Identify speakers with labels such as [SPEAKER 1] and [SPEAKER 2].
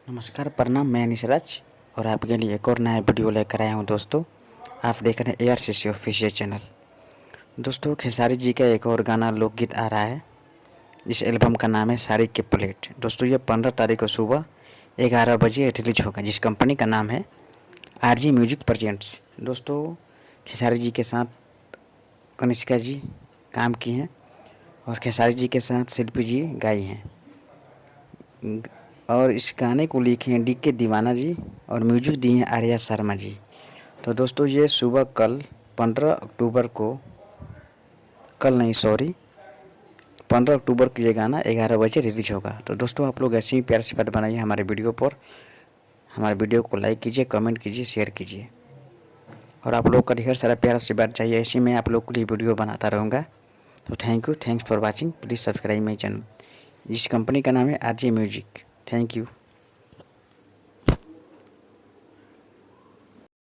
[SPEAKER 1] नमस्कार, प्रणाम। मैं निशराज और आपके लिए एक और नया वीडियो लेकर आया हूं। दोस्तों, आप देख रहे हैं ARCC ऑफिशियल चैनल। दोस्तों, खेसारी जी का एक और गाना लोकगीत आ रहा है। इस एल्बम का नाम है साड़ी की प्लेट। दोस्तों, ये 15 तारीख को सुबह 11 बजे रिलीज होगा, जिस कंपनी का नाम है RG म्यूजिक प्रेजेंट्स। दोस्तों, खेसारी जी के साथ कनिष्का जी काम की हैं और खेसारी जी के साथ शिल्पी जी गाई हैं और इस गाने को लिखे हैं DK दीवाना जी और म्यूजिक दिए हैं आर्या शर्मा जी। तो दोस्तों, ये सुबह कल 15 अक्टूबर को, कल नहीं सॉरी 15 अक्टूबर को ये गाना 11 बजे रिलीज होगा। तो दोस्तों, आप लोग ऐसे ही प्यार से बात बनाइए हमारे वीडियो पर। हमारे वीडियो को लाइक कीजिए, कमेंट कीजिए, शेयर कीजिए और आप लोग का ढेर सारा प्यार से बात चाहिए। ऐसे मैं आप लोग के लिए वीडियो बनाता रहूँगा। तो thanks for watching. Please subscribe my channel, जिस कंपनी का नाम है RG म्यूजिक। Thank you.